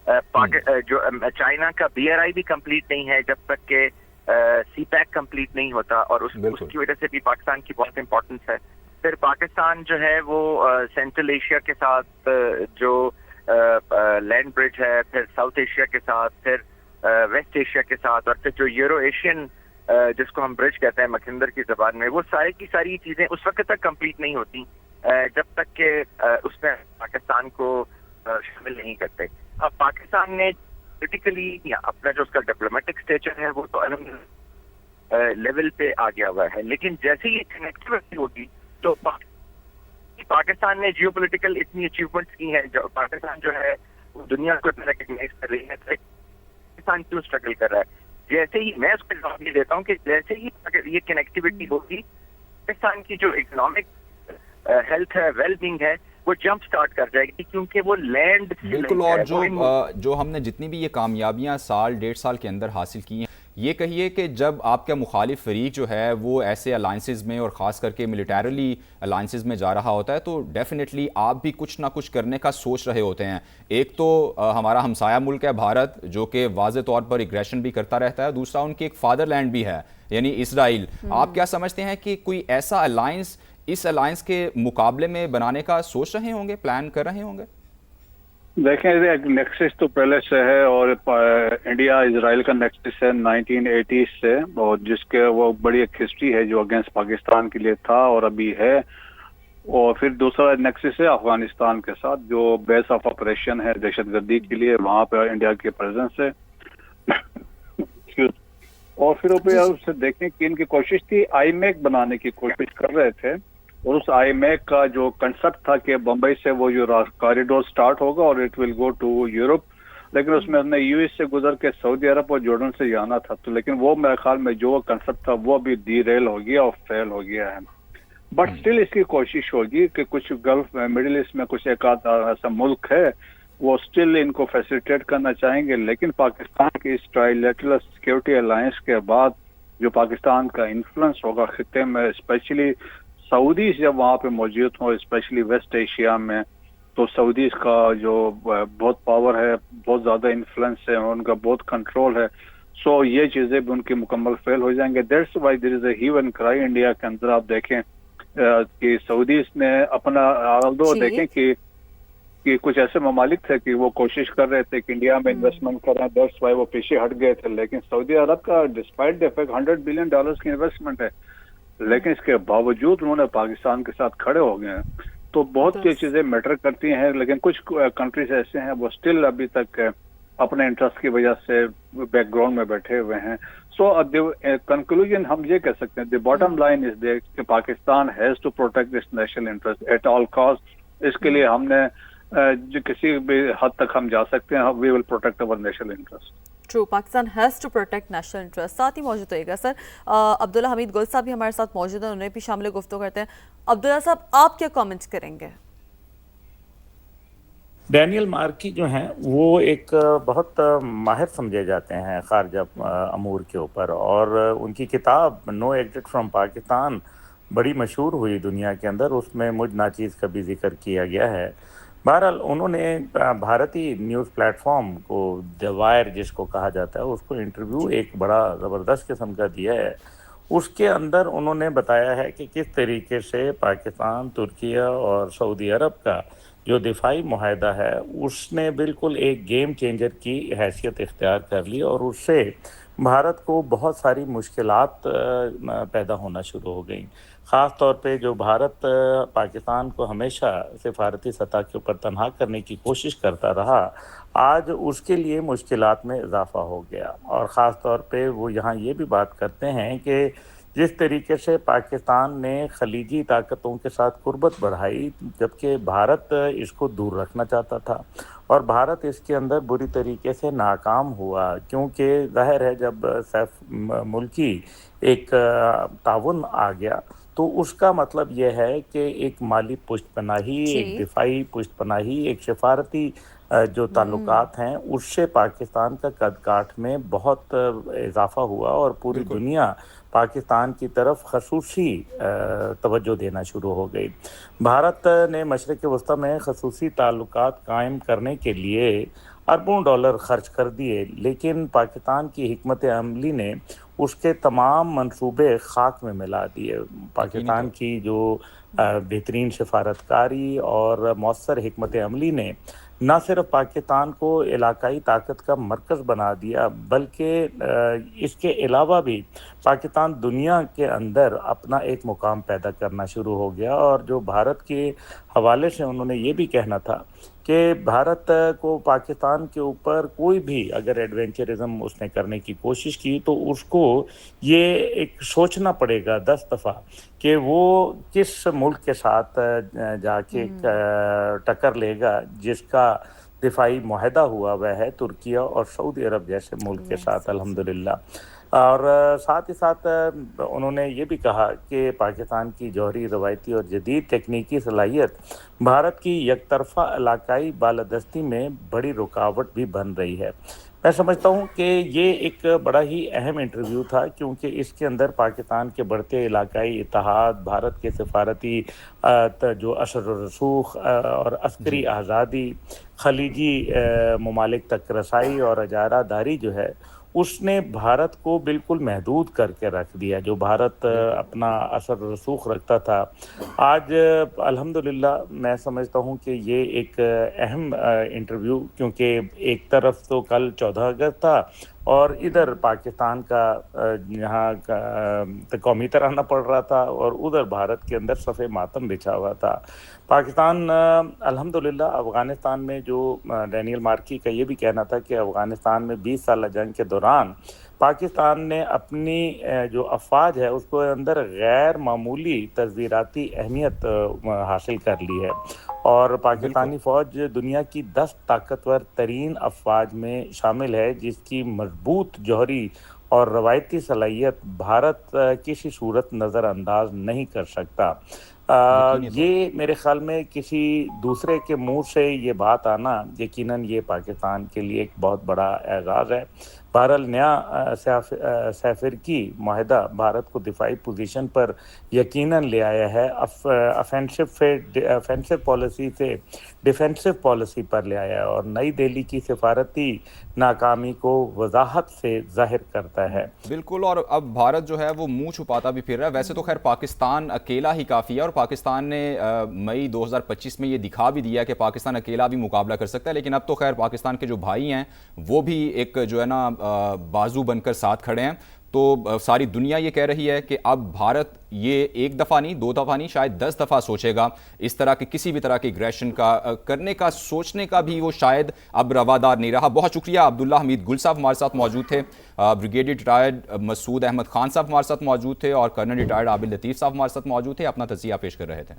جو چائنا کا BRI بھی کمپلیٹ نہیں ہے جب تک کہ سی پیک کمپلیٹ نہیں ہوتا، اور اس کی وجہ سے بھی پاکستان کی بہت امپورٹنس ہے. پھر پاکستان جو ہے وہ سینٹرل ایشیا کے ساتھ جو لینڈ برج ہے، پھر ساؤتھ ایشیا کے ساتھ، پھر ویسٹ ایشیا کے ساتھ، اور پھر جو یورو ایشین جس کو ہم برج کہتے ہیں مکھندر کی زبان میں، وہ ساری کی ساری چیزیں اس وقت تک کمپلیٹ نہیں ہوتی جب تک کہ اس میں پاکستان کو شامل نہیں کرتے. اب پاکستان نے پولیٹیکلی یا اپنا جو اس کا ڈپلومیٹک اسٹیچر ہے وہ تو لیول پہ آ گیا ہوا ہے، لیکن جیسے ہی کنیکٹیوٹی ہوگی تو پاکستان نے جیو پولیٹیکل اتنی اچیومنٹس کی ہیں، جو پاکستان جو ہے وہ دنیا کو ریکگنائز کر رہی ہے. پاکستان کیوں اسٹرگل کر رہا ہے؟ جیسے ہی میں اس کو جواب یہ دیتا ہوں کہ جیسے ہی یہ کنیکٹیوٹی ہوگی، پاکستان کی جو اکنامک ہیلتھ ہے، ویل بینگ ہے، وہ جمپ سٹارٹ کر جائے گی، کیونکہ وہ لینڈ بالکل. اور جو ہم نے جتنی بھی یہ کامیابیاں سال ڈیڑھ سال کے اندر حاصل کی ہیں، یہ کہیے کہ جب آپ کا مخالف فریق جو ہے وہ ایسے الائنسز میں اور خاص کر کے ملیٹریلی الائنسز میں جا رہا ہوتا ہے تو ڈیفینیٹلی آپ بھی کچھ نہ کچھ کرنے کا سوچ رہے ہوتے ہیں. ایک تو ہمارا ہمسایہ ملک ہے بھارت، جو کہ واضح طور پر ایگریشن بھی کرتا رہتا ہے، دوسرا ان کی ایک فادر لینڈ بھی ہے یعنی اسرائیل. آپ کیا سمجھتے ہیں کہ کوئی ایسا الائنس اس الائنس کے مقابلے میں بنانے کا سوچ رہے ہوں گے، پلان کر رہے ہوں گے؟ دیکھیں نیکسس تو پہلے سے ہے، اور انڈیا اسرائیل کا نیکسس ہے 1980 سے، اور جس کے وہ بڑی ایک ہسٹری ہے جو اگینسٹ پاکستان کے لیے تھا اور ابھی ہے. اور پھر دوسرا نیکسس ہے افغانستان کے ساتھ، جو بیس آف آپریشن ہے دہشت گردی کے لیے، وہاں پہ انڈیا کی پریزنس ہے. اور پھر اس سے دیکھیں کہ ان کی کوشش تھی آئی میک بنانے کی کوشش کر رہے تھے، اور اس آئی میک کا جو کنسپٹ تھا کہ بمبئی سے وہ جو کاریڈور سٹارٹ ہوگا اور it will go to Europe, لیکن اس میں ہم نے US سے گزر کے سعودی عرب اور جارڈن سے جانا تھا. تو لیکن وہ میرے خیال میں جو کنسپٹ تھا وہ بھی ڈی ریل ہو گیا اور فیل ہو گیا ہے. بٹ اسٹل اس کی کوشش ہوگی کہ کچھ گلف مڈل ایسٹ میں کچھ ایک آدھ ایسا ملک ہے وہ اسٹل ان کو فیسیلیٹیٹ کرنا چاہیں گے، لیکن پاکستان کی اس ٹرائلیٹرل سیکورٹی الائنس کے بعد جو پاکستان کا انفلوئنس ہوگا خطے میں، اسپیشلی سعودیز جب وہاں پہ موجود ہوں، اسپیشلی ویسٹ ایشیا میں، تو سعودیز کا جو بہت پاور ہے، بہت زیادہ انفلوئنس ہے، ان کا بہت کنٹرول ہے. سو یہ چیزیں بھی ان کی مکمل فیل ہو جائیں گے. That's why there is a have and کرائی انڈیا کے اندر. آپ دیکھیں کہ سعودیز نے اپنا دیکھیں کہ کچھ ایسے ممالک تھے کہ وہ کوشش کر رہے تھے کہ انڈیا میں انویسٹمنٹ کریں، دیٹس وائی وہ پیچھے ہٹ گئے تھے. لیکن سعودی عرب کا ڈسپائٹ دی فیکٹ $100 بلین کی انویسٹمنٹ ہے، لیکن اس کے باوجود انہوں نے پاکستان کے ساتھ کھڑے ہو گئے ہیں. تو بہت سی چیزیں میٹر کرتی ہیں، لیکن کچھ کنٹریز ایسے ہیں وہ اسٹل ابھی تک اپنے انٹرسٹ کی وجہ سے بیک گراؤنڈ میں بیٹھے ہوئے ہیں. سو کنکلوژن ہم یہ کہہ سکتے ہیں، the bottom line is that کہ Pakistan has to protect its national interest at all cost. اس کے لیے ہم نے جو کسی بھی حد تک ہم جا سکتے ہیں، we will protect our national interest. True, Pakistan has to protect national interest. ساتھ ہی موجود ہوئے گا سر عبداللہ حمید گل صاحب بھی ہمارے ساتھ موجود ہیں، انہیں بھی شامل گفتگو کرتے ہیں. عبداللہ صاحب آپ کیا کامنٹس کریں گے؟ ڈینیل مارکی جو ہیں وہ ایک بہت ماہر سمجھے جاتے ہیں خارجہ امور کے اوپر، اور ان کی کتاب نو ایگزٹ فرام پاکستان بڑی مشہور ہوئی دنیا کے اندر. اس میں مجھ ناچیز کا بھی ذکر کیا گیا ہے. بہرحال انہوں نے بھارتی نیوز پلیٹ فارم کو، دی وائر جس کو کہا جاتا ہے، اس کو انٹرویو ایک بڑا زبردست قسم کا دیا ہے. اس کے اندر انہوں نے بتایا ہے کہ کس طریقے سے پاکستان، ترکیہ اور سعودی عرب کا جو دفاعی معاہدہ ہے اس نے بالکل ایک گیم چینجر کی حیثیت اختیار کر لی، اور اس سے بھارت کو بہت ساری مشکلات پیدا ہونا شروع ہو گئیں. خاص طور پہ جو بھارت پاکستان کو ہمیشہ سفارتی سطح کے اوپر تنہا کرنے کی کوشش کرتا رہا، آج اس کے لیے مشکلات میں اضافہ ہو گیا. اور خاص طور پہ وہ یہاں یہ بھی بات کرتے ہیں کہ جس طریقے سے پاکستان نے خلیجی طاقتوں کے ساتھ قربت بڑھائی، جبکہ بھارت اس کو دور رکھنا چاہتا تھا، اور بھارت اس کے اندر بری طریقے سے ناکام ہوا، کیونکہ ظاہر ہے جب سیف ملکی ایک تعاون آ گیا تو اس کا مطلب یہ ہے کہ ایک مالی پشت پناہی، ایک دفاعی پشت پناہی، ایک سفارتی جو تعلقات ہیں اس سے پاکستان کا قد کاٹ میں بہت اضافہ ہوا، اور پوری دنیا پاکستان کی طرف خصوصی توجہ دینا شروع ہو گئی. بھارت نے مشرق وسطیٰ میں خصوصی تعلقات قائم کرنے کے لیے اربوں ڈالر خرچ کر دیے، لیکن پاکستان کی حکمت عملی نے اس کے تمام منصوبے خاک میں ملا دیے۔ پاکستان کی جو بہترین سفارتکاری اور مؤثر حکمت عملی نے نہ صرف پاکستان کو علاقائی طاقت کا مرکز بنا دیا، بلکہ اس کے علاوہ بھی پاکستان دنیا کے اندر اپنا ایک مقام پیدا کرنا شروع ہو گیا۔ اور جو بھارت کے حوالے سے انہوں نے یہ بھی کہنا تھا کہ بھارت کو پاکستان کے اوپر کوئی بھی اگر ایڈونچرزم اس نے کرنے کی کوشش کی تو اس کو یہ ایک سوچنا پڑے گا 10 دفعہ کہ وہ کس ملک کے ساتھ جا کے ٹکر لے گا جس کا دفاعی معاہدہ ہوا وہ ہے ترکیہ اور سعودی عرب جیسے ملک کے ساتھ الحمدللہ۔ اور ساتھ ہی ساتھ انہوں نے یہ بھی کہا کہ پاکستان کی جوہری، روایتی اور جدید تکنیکی صلاحیت بھارت کی یک طرفہ علاقائی بالادستی میں بڑی رکاوٹ بھی بن رہی ہے۔ میں سمجھتا ہوں کہ یہ ایک بڑا ہی اہم انٹرویو تھا، کیونکہ اس کے اندر پاکستان کے بڑھتے علاقائی اتحاد، بھارت کے سفارتی جو اثر و رسوخ اور عسکری آزادی، خلیجی ممالک تک رسائی اور اجارہ داری جو ہے اس نے بھارت کو بالکل محدود کر کے رکھ دیا۔ جو بھارت اپنا اثر و رسوخ رکھتا تھا، آج الحمدللہ میں سمجھتا ہوں کہ یہ ایک اہم انٹرویو، کیونکہ ایک طرف تو کل 14 اگست تھا اور ادھر پاکستان کا یہاں قومی ترانہ پڑ رہا تھا اور ادھر بھارت کے اندر صف ماتم بچھا ہوا تھا۔ پاکستان الحمدللہ افغانستان میں جو ڈینیل مارکی کا یہ بھی کہنا تھا کہ افغانستان میں 20 سالہ جنگ کے دوران پاکستان نے اپنی جو افواج ہے اس کو اندر غیر معمولی تصویراتی اہمیت حاصل کر لی ہے، اور پاکستانی فوج دنیا کی 10 طاقتور ترین افواج میں شامل ہے، جس کی مضبوط جوہری اور روایتی صلاحیت بھارت کسی صورت نظر انداز نہیں کر سکتا۔ یہ میرے خیال میں کسی دوسرے کے منہ سے یہ بات آنا یقیناً یہ پاکستان کے لیے ایک بہت بڑا اعزاز ہے۔ بہرحال نیا سیفرکی معاہدہ بھارت کو دفاعی پوزیشن پر یقیناً لے آیا ہے، افینسو پالیسی سے ڈیفینسو پالیسی پر لے آیا ہے، اور نئی دہلی کی سفارتی ناکامی کو وضاحت سے ظاہر کرتا ہے۔ بالکل، اور اب بھارت جو ہے وہ منہ چھپاتا بھی پھر رہا ہے۔ ویسے تو خیر پاکستان اکیلا ہی کافی ہے، اور پاکستان نے مئی 2025 میں یہ دکھا بھی دیا کہ پاکستان اکیلا بھی مقابلہ کر سکتا ہے، لیکن اب تو خیر پاکستان کے جو بھائی ہیں وہ بھی ایک جو ہے نا بازو بن کر ساتھ کھڑے ہیں۔ تو ساری دنیا یہ کہہ رہی ہے کہ اب بھارت یہ ایک دفعہ نہیں، 2 دفعہ نہیں، شاید 10 دفعہ سوچے گا اس طرح کے کسی بھی طرح کی ایگریشن کا کرنے کا، سوچنے کا بھی وہ شاید اب روادار نہیں رہا۔ بہت شکریہ عبداللہ حمید گل صاحب ہمارے ساتھ موجود تھے، بریگیڈیئر ریٹائرڈ مسعود احمد خان صاحب ہمارے ساتھ موجود تھے، اور کرنل ریٹائرڈ عابد لطیف صاحب ہمارے ساتھ موجود تھے، اپنا تجزیہ پیش کر رہے تھے۔